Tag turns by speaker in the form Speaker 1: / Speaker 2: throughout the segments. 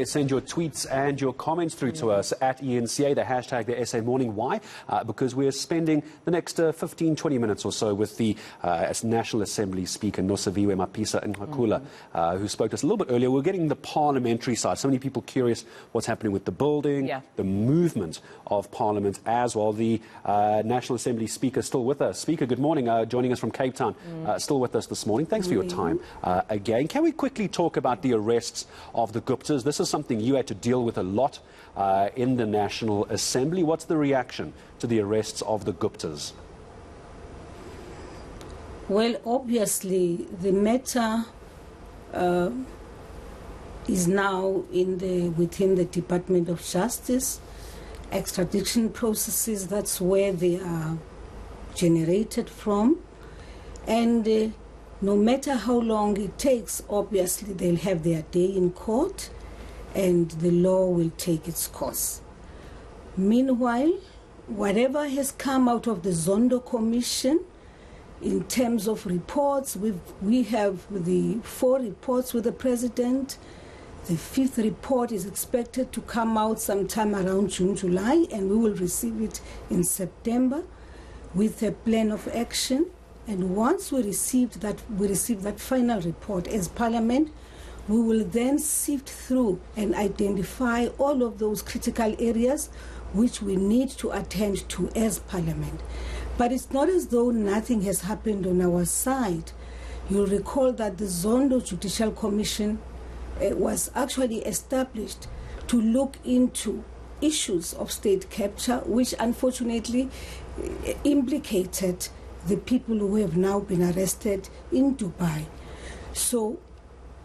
Speaker 1: Send your tweets and your comments through to us at ENCA, the hashtag the SA Morning. Why? Because we're spending the next 15, 20 minutes or so with the National Assembly Speaker, Nosiviwe Mapisa-Nqakula, who spoke to us a little bit earlier. We're getting the parliamentary side. So many people curious what's happening with the building, the movement of Parliament as well. The National Assembly Speaker still with us. Speaker, good morning, joining us from Cape Town, still with us this morning. Thanks for your time again. Can we quickly talk about the arrests of the Guptas? This is something you had to deal with a lot in the National Assembly. What's the reaction to the arrests of the Guptas?
Speaker 2: Well, obviously, the matter is now within the Department of Justice. Extradition processes, that's where they are generated from. And no matter how long it takes, obviously, they'll have their day in court, and the law will take its course. Meanwhile, whatever has come out of the Zondo Commission in terms of reports, we have the 4 reports with the President. The 5th report is expected to come out sometime around June, July, and we will receive it in September with a plan of action. And once we receive that final report as Parliament, we will then sift through and identify all of those critical areas which we need to attend to as Parliament. But it's not as though nothing has happened on our side. You'll recall that the Zondo Judicial Commission was actually established to look into issues of state capture, which unfortunately implicated the people who have now been arrested in Dubai. So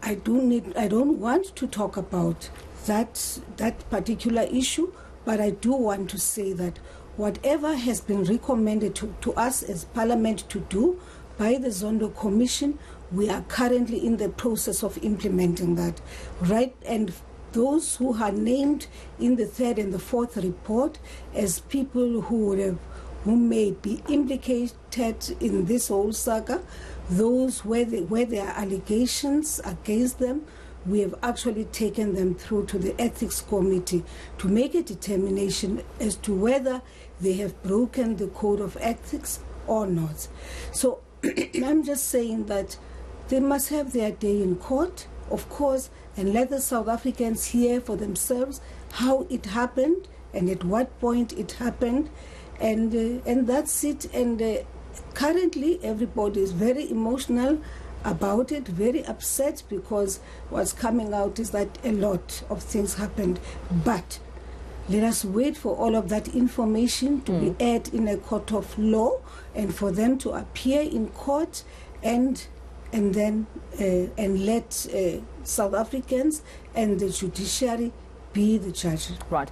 Speaker 2: I don't want to talk about that particular issue, but I do want to say that whatever has been recommended to us as Parliament to do by the Zondo Commission, we are currently in the process of implementing that, right? And those who are named in the 3rd and the 4th report as people who may be implicated in this whole saga, those where there are allegations against them, we have actually taken them through to the Ethics Committee to make a determination as to whether they have broken the Code of Ethics or not. So I'm just saying that they must have their day in court, of course, and let the South Africans hear for themselves how it happened and at what point it happened, and that's it. And currently, everybody is very emotional about it, very upset, because what's coming out is that a lot of things happened. But let us wait for all of that information to be aired in a court of law, and for them to appear in court, and let South Africans and the judiciary be the judge.
Speaker 3: Right.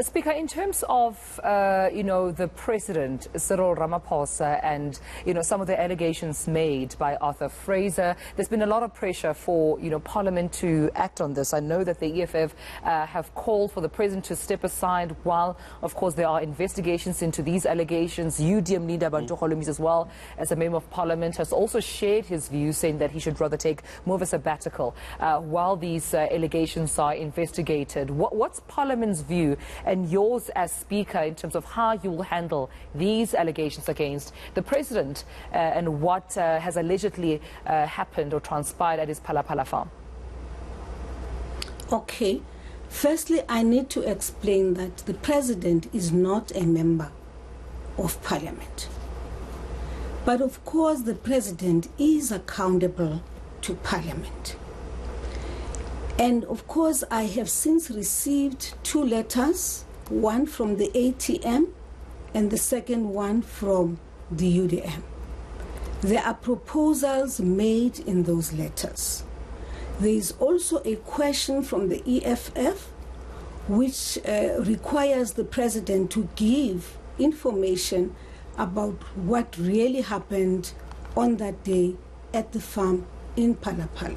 Speaker 3: Speaker, in terms of, the President, Cyril Ramaphosa, and, some of the allegations made by Arthur Fraser, there's been a lot of pressure for, Parliament to act on this. I know that the EFF have called for the President to step aside while, of course, there are investigations into these allegations. UDM leader Bantu Kholomis, as well as a member of Parliament, has also shared his views, saying that he should rather take more of a sabbatical while these allegations are investigated. What's Parliament's view and yours as Speaker in terms of how you will handle these allegations against the President and what has allegedly happened or transpired at his Phala farm?
Speaker 2: Okay. Firstly, I need to explain that the President is not a member of Parliament. But of course, the President is accountable to Parliament. And of course, I have since received 2 letters, one from the ATM and the second one from the UDM. There are proposals made in those letters. There is also a question from the EFF which requires the President to give information about what really happened on that day at the farm in Phala.